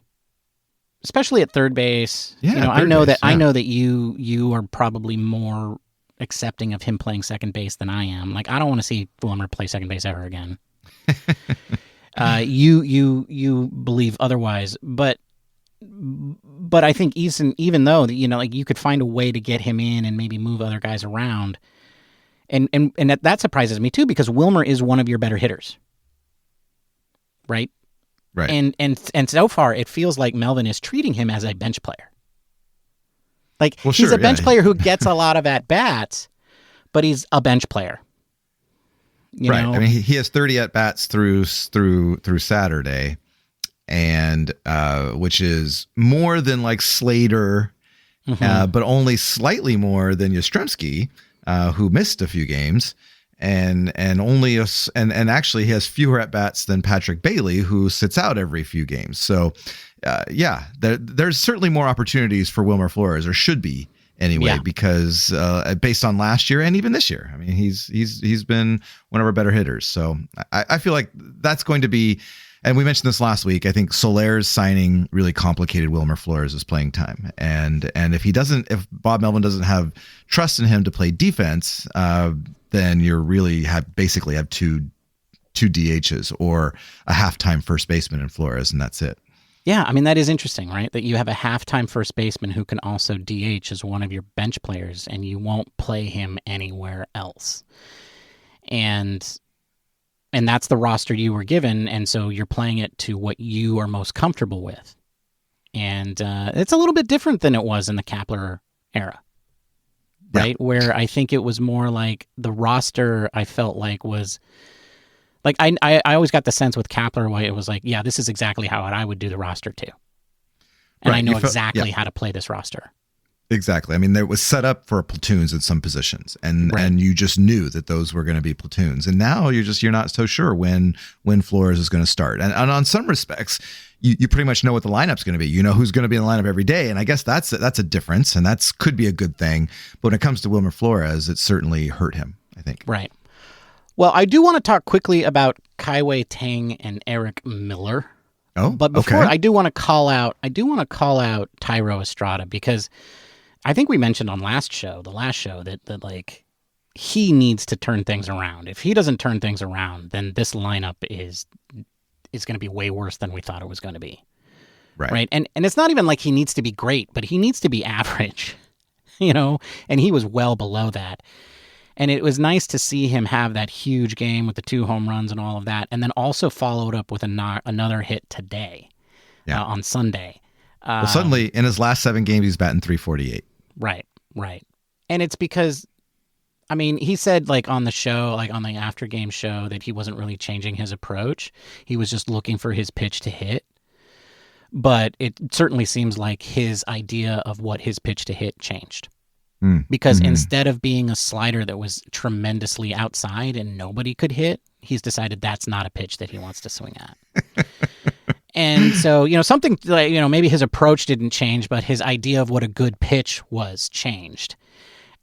especially at third base. Yeah, I know that you are probably more accepting of him playing second base than I am. Like, I don't want to see Wilmer play second base ever again. You believe otherwise, but I think even though you could find a way to get him in and maybe move other guys around, and that surprises me too, because Wilmer is one of your better hitters, right? Right. And so far it feels like Melvin is treating him as a bench player. Like, he's a bench player who gets a lot of at bats, but he's a bench player. Right. I mean, he has 30 at bats through Saturday. And which is more than like Slater, but only slightly more than Yastrzemski, who missed a few games, and actually he has fewer at bats than Patrick Bailey, who sits out every few games. So, there's certainly more opportunities for Wilmer Flores, or should be anyway, because based on last year and even this year, I mean, he's been one of our better hitters. So I feel like that's going to be. And we mentioned this last week. I think Soler's signing really complicated Wilmer Flores' playing time. And if Bob Melvin doesn't have trust in him to play defense, then you're really basically have two DHs or a halftime first baseman in Flores, and that's it. Yeah, I mean, that is interesting, right? That you have a halftime first baseman who can also DH as one of your bench players, and you won't play him anywhere else. And that's the roster you were given, and so you're playing it to what you are most comfortable with. And it's a little bit different than it was in the Kapler era, right? Yeah. Where I think it was more like the roster, I felt like was... Like, I always got the sense with Kapler why it was like, yeah, this is exactly how I would do the roster too. And right. I know exactly how to play this roster. Exactly. I mean, it was set up for platoons in some positions, and you just knew that those were going to be platoons. And now you're not so sure when Flores is going to start. And on some respects, you pretty much know what the lineup's going to be. You know who's going to be in the lineup every day, and I guess that's a difference, and that's could be a good thing. But when it comes to Wilmer Flores, it certainly hurt him, I think. Right. Well, I do want to talk quickly about Kaiwei Teng and Eric Miller. Oh, but before I do want to call out Thairo Estrada, because I think we mentioned on the last show that like he needs to turn things around. If he doesn't turn things around, then this lineup is going to be way worse than we thought it was going to be. Right. And it's not even like he needs to be great, but he needs to be average, and he was well below that. And it was nice to see him have that huge game with the 2 home runs and all of that, and then also followed up with another hit today on Sunday. Well, suddenly, in his last 7 games, he's batting .348. Right. And it's because, I mean, he said, like, on the show, like on the after-game show, that he wasn't really changing his approach. He was just looking for his pitch to hit. But it certainly seems like his idea of what his pitch to hit changed. Because instead of being a slider that was tremendously outside and nobody could hit, he's decided that's not a pitch that he wants to swing at. And so, something like, maybe his approach didn't change, but his idea of what a good pitch was changed.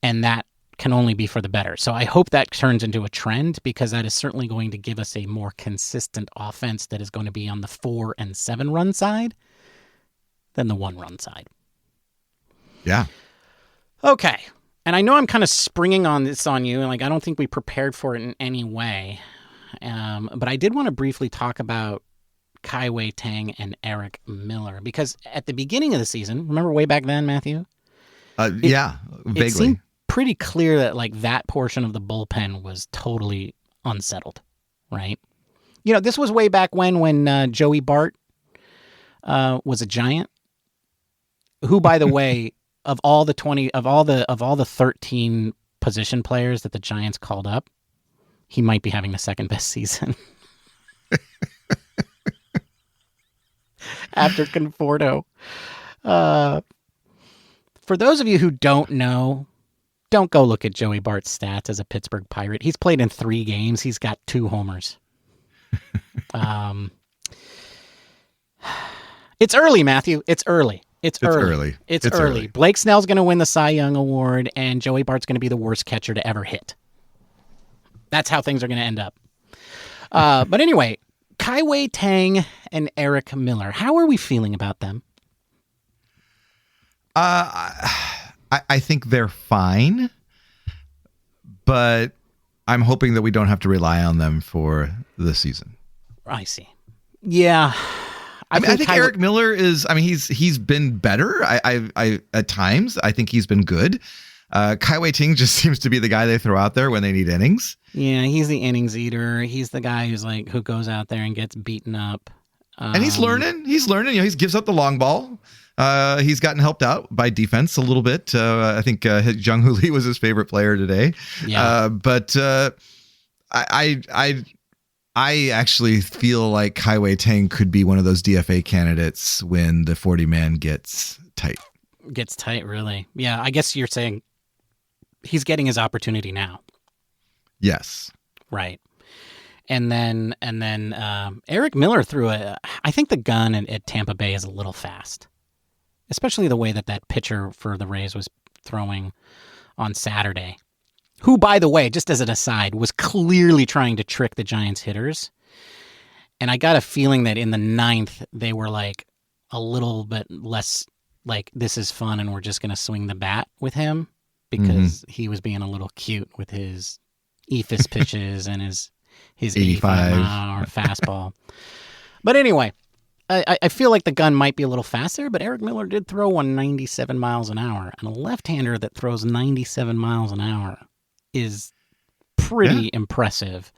And that can only be for the better. So I hope that turns into a trend, because that is certainly going to give us a more consistent offense that is going to be on the 4 and 7 run side than the 1 run side. Yeah. Okay, and I know I'm kind of springing on you, and like I don't think we prepared for it in any way, but I did want to briefly talk about Kaiwei Teng and Eric Miller, because at the beginning of the season, remember way back then, Matthew? Vaguely. It seemed pretty clear that like that portion of the bullpen was totally unsettled, right? This was way back when Joey Bart was a Giant, who, by the way. Of all the 13 position players that the Giants called up, he might be having the second best season after Conforto. For those of you who don't know, don't go look at Joey Bart's stats as a Pittsburgh Pirate. He's played in 3 games. He's got 2 homers. It's early, Matthew. It's early. It's early. It's early. Blake Snell's going to win the Cy Young Award, and Joey Bart's going to be the worst catcher to ever hit. That's how things are going to end up. But anyway, Kai-Wei Teng and Eric Miller. How are we feeling about them? I think they're fine, but I'm hoping that we don't have to rely on them for the season. I see. Yeah. I think Eric Miller is. I mean, he's been better. I at times I think he's been good. Kai-Wei Teng just seems to be the guy they throw out there when they need innings. Yeah, he's the innings eater. He's the guy who goes out there and gets beaten up. And he's learning. He gives up the long ball. He's gotten helped out by defense a little bit. I think Jung Hoo Lee was his favorite player today. Yeah. But I actually feel like Kai-Wei Teng could be one of those DFA candidates when the 40-man gets tight. Gets tight, really? Yeah, I guess you're saying he's getting his opportunity now. Yes. Right. And then Eric Miller threw I think the gun at Tampa Bay is a little fast, especially the way that pitcher for the Rays was throwing on Saturday. Who, by the way, just as an aside, was clearly trying to trick the Giants hitters. And I got a feeling that in the 9th, they were like a little bit less like, this is fun and we're just going to swing the bat with him because he was being a little cute with his ephus pitches and his 85-mile-an-hour fastball. But anyway, I feel like the gun might be a little faster, but Eric Miller did throw one 97 miles an hour. And a left-hander that throws 97 miles an hour is pretty impressive.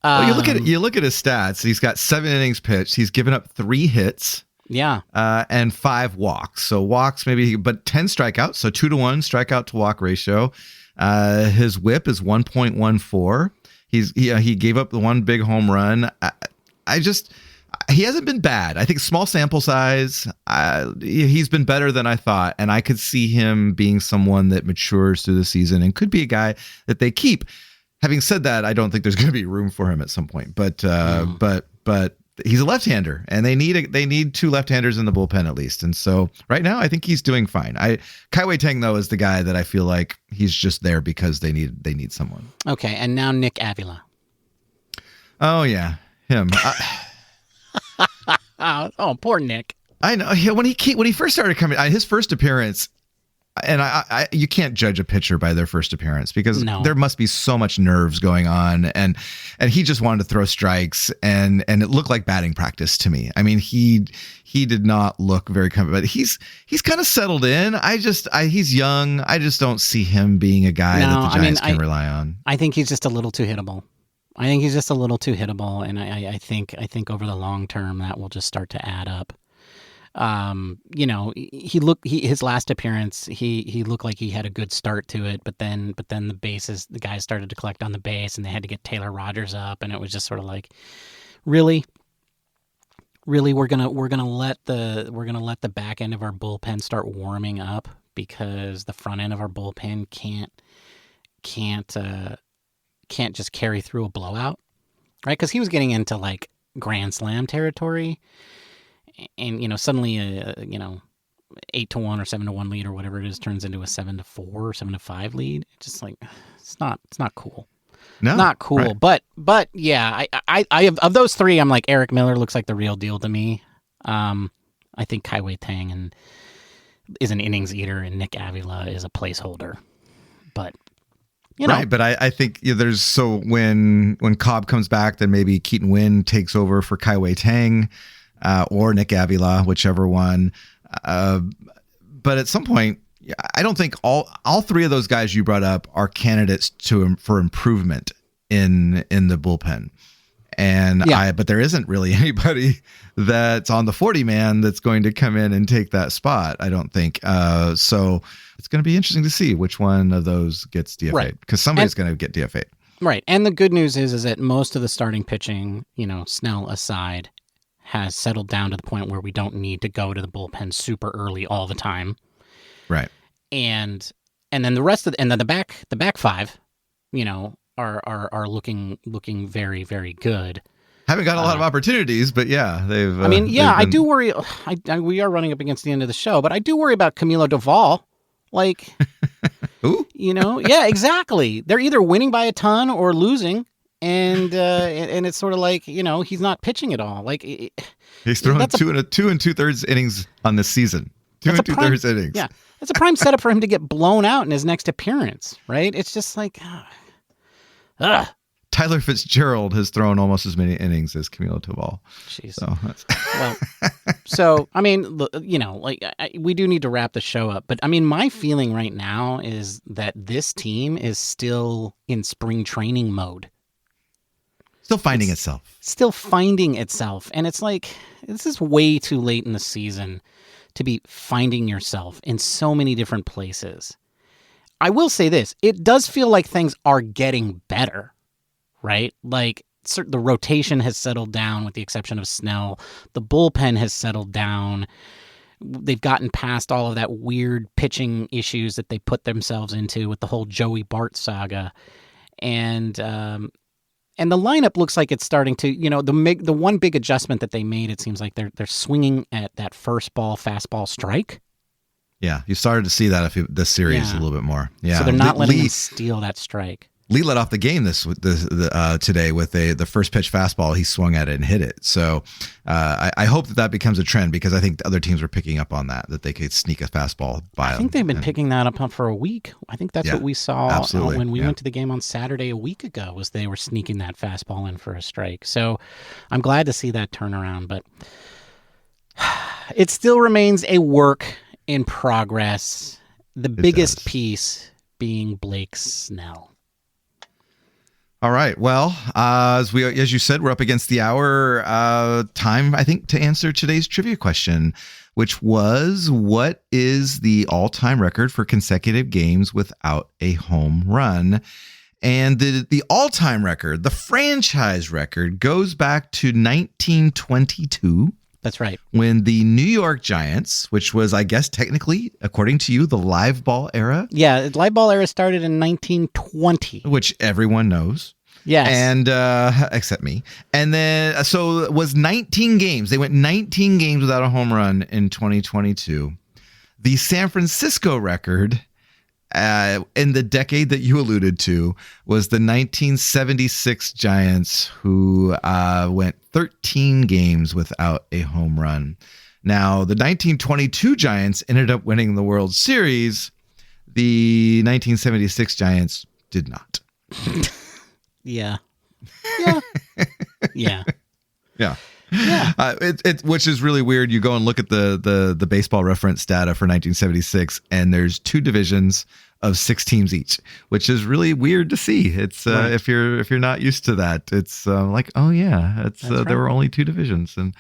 Well, you look at his stats. He's got 7 innings pitched. He's given up 3 hits. Yeah. And 5 walks. So walks maybe, but 10 strikeouts. So 2-to-1 strikeout to walk ratio. His WHIP is 1.14. He gave up the one big home run. He hasn't been bad. I think small sample size. He's been better than I thought, and I could see him being someone that matures through the season and could be a guy that they keep. Having said that, I don't think there's going to be room for him at some point. But he's a left-hander, and they need 2 left-handers in the bullpen at least. And so right now, I think he's doing fine. Kai-Wei Teng though is the guy that I feel like he's just there because they need someone. Okay, and now Nick Avila. Oh yeah, him. Oh, poor Nick. I know. When he first started coming, his first appearance, and you can't judge a pitcher by their first appearance because there must be so much nerves going on, and he just wanted to throw strikes, and it looked like batting practice to me. I mean, he did not look very comfortable, but he's kind of settled in. He's young. I just don't see him being a guy that the Giants can rely on. I think he's just a little too hittable. And I think over the long term that will just start to add up. His last appearance, he looked like he had a good start to it, but then the guys started to collect on the base, and they had to get Taylor Rogers up, and it was just sort of like, really we're gonna let the back end of our bullpen start warming up because the front end of our bullpen can't just carry through a blowout, right? Because he was getting into like Grand Slam territory, and suddenly 8-1 or 7-1 lead or whatever it is turns into a 7-4 or 7-5 lead. It's just like it's not cool. No, not cool. Right. But yeah, I of those 3, I'm like Eric Miller looks like the real deal to me. I think Kai-Wei Teng is an innings eater, and Nick Avila is a placeholder, but. Right, but I think there's when Cobb comes back, then maybe Keaton Winn takes over for Kai-Wei Teng or Nick Avila, whichever one. But at some point, I don't think all 3 of those guys you brought up are candidates for improvement in the bullpen. And but there isn't really anybody that's on the 40-man that's going to come in and take that spot, I don't think. So it's going to be interesting to see which one of those gets DFA'd because somebody's going to get DFA'd. Right. And the good news is that most of the starting pitching, Snell aside, has settled down to the point where we don't need to go to the bullpen super early all the time. Right. And then the rest of the back five, are looking very, very good. Haven't got a lot of opportunities, but yeah, they've. I do worry. We are running up against the end of the show, but I do worry about Camilo Doval. Like, Ooh. Yeah, exactly. They're either winning by a ton or losing, and it's sort of like he's not pitching at all. Like he's throwing 2 2/3 innings on this season. 2 2/3 innings. Yeah, that's a prime setup for him to get blown out in his next appearance, right? It's just like, ugh. Tyler Fitzgerald has thrown almost as many innings as Camilo Doval. Jeez. We do need to wrap the show up. But, my feeling right now is that this team is still in spring training mode. Still finding itself. Still finding itself. And it's like, this is way too late in the season to be finding yourself in so many different places. I will say this. It does feel like things are getting better. Right? Like the rotation has settled down with the exception of Snell. The bullpen has settled down. They've gotten past all of that weird pitching issues that they put themselves into with the whole Joey Bart saga. And the lineup looks like it's starting to, the one big adjustment that they made, it seems like they're swinging at that first ball, fastball strike. Yeah, you started to see that this series a little bit more. Yeah, so they're not letting him steal that strike. Lee led off the game today with the first pitch fastball. He swung at it and hit it. So I hope that becomes a trend because I think the other teams were picking up on that they could sneak a fastball by them. I think they've been picking that up for a week. I think that's what we saw when we went to the game on Saturday a week ago, was they were sneaking that fastball in for a strike. So I'm glad to see that turnaround, but it still remains a work in progress. The biggest piece being Blake Snell. All right. Well, as you said, we're up against the hour. Time, I think, to answer today's trivia question, which was, what is the all-time record for consecutive games without a home run? And the all-time record, the franchise record, goes back to 1922. That's right. When the New York Giants, which was, I guess, technically, according to you, the live ball era. Yeah, the live ball era started in 1920. Which everyone knows. Yes. And except me. And then, so it was 19 games. They went 19 games without a home run in 2022. The San Francisco record in the decade that you alluded to was the 1976 Giants, who went 13 games without a home run. Now, the 1922 Giants ended up winning the World Series. The 1976 Giants did not. Yeah. Which is really weird. You go and look at the baseball reference data for 1976, and there's 2 divisions of 6 teams each, which is really weird to see. It's right. if you're not used to that, it's like, oh yeah, right. There were only 2 divisions, and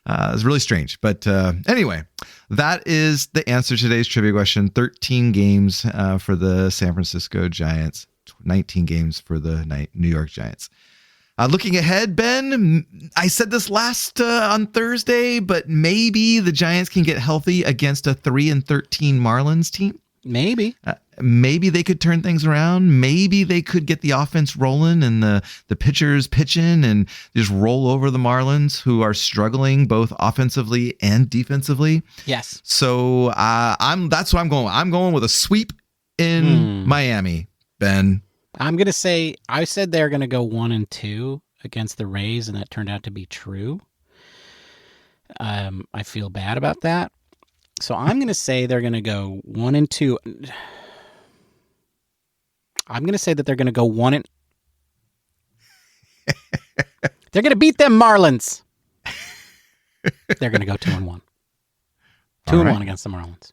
it's really strange. But anyway, that is the answer to today's trivia question. 13 games for the San Francisco Giants, 19 games for the New York Giants. Looking ahead, Ben, I said this last on Thursday, but maybe the Giants can get healthy against a 3-13 Marlins team. Maybe. Maybe they could turn things around. Maybe they could get the offense rolling and the pitchers pitching and just roll over the Marlins, who are struggling both offensively and defensively. Yes. So that's what I'm going with. I'm going with a sweep in Miami, Ben. I'm going to say, I said they're going to go 1-2 against the Rays, and that turned out to be true. I feel bad about that. So I'm going to say they're going to go 1-2. I'm going to say that they're going to go 1. They're going to beat them Marlins. They're going to go 2-1. 2-1 against the Marlins.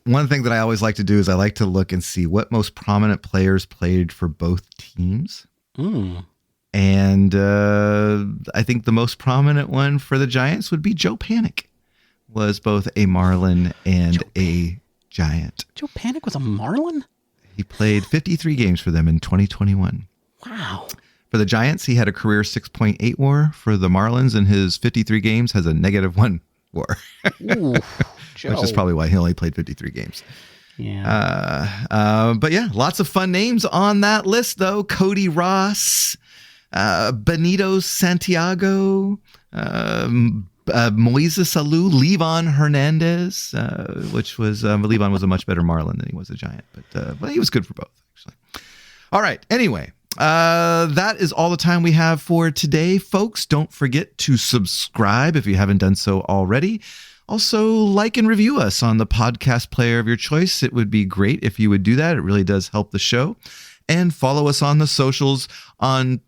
One thing that I always like to do is I like to look and see what most prominent players played for both teams. And I think the most prominent one for the Giants would be Joe Panik. Was both a Marlin and a Giant. Joe Panik was a Marlin? He played 53 games for them in 2021. Wow. For the Giants, he had a career 6.8 WAR. For the Marlins, in his 53 games, has a -1 WAR. Ooh, which is probably why he only played 53 games. Yeah. But yeah, lots of fun names on that list, though. Cody Ross, Benito Santiago, Moises Alou, Levon Hernandez, which was Levon was a much better Marlin than he was a Giant, but he was good for both, actually. All right. Anyway, that is all the time we have for today, folks. Don't forget to subscribe if you haven't done so already. Also, like and review us on the podcast player of your choice. It would be great if you would do that. It really does help the show. And follow us on the socials on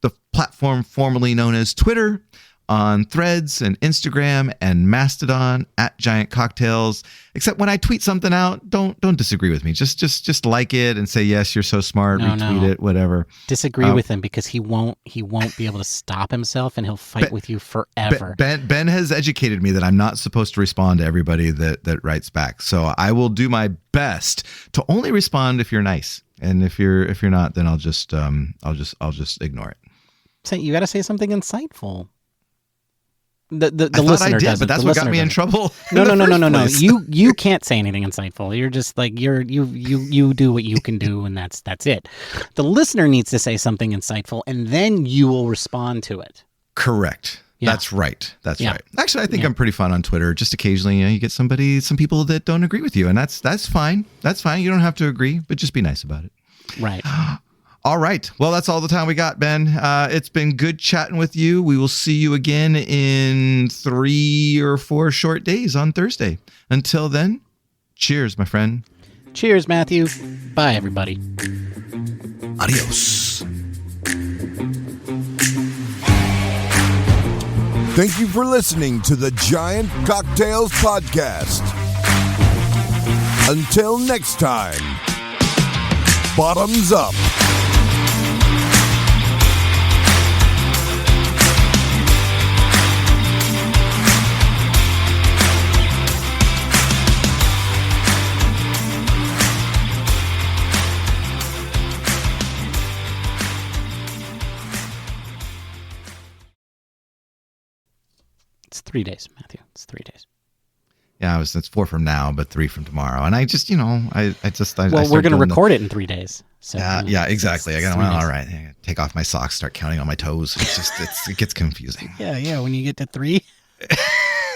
the platform formerly known as Twitter, on Threads and Instagram and Mastodon at Giant Cocktails. Except when I tweet something out, don't disagree with me. Just like it and say, yes, you're so smart, retweet it, whatever. Disagree with him because he won't be able to stop himself and he'll fight with you forever. Ben has educated me that I'm not supposed to respond to everybody that writes back. So I will do my best to only respond if you're nice. And if you're not, then I'll just ignore it. So you got to say something insightful. The I listener I did, doesn't. but that's what got me in trouble. No. You can't say anything insightful. You're just like you do what you can do, and that's it. The listener needs to say something insightful, and then you will respond to it. Correct. Yeah. That's right. That's yeah. right. Actually, I think I'm pretty fun on Twitter. Just occasionally, you get some people that don't agree with you, and that's fine. That's fine. You don't have to agree, but just be nice about it. Right. All right. Well, that's all the time we got, Ben. It's been good chatting with you. We will see you again in 3 or 4 short days on Thursday. Until then, cheers, my friend. Cheers, Matthew. Bye, everybody. Adios. Thank you for listening to the Giant Cocktails Podcast. Until next time, bottoms up. It's 3 days, Matthew. It's 3 days. Yeah, it's 4 from now, but 3 from tomorrow. And I just, we're going to record it in 3 days. So yeah, exactly. All right. I gotta take off my socks, start counting on my toes. It gets confusing. Yeah. When you get to 3,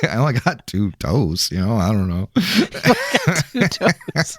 I only got 2 toes. I don't know. I got 2 toes.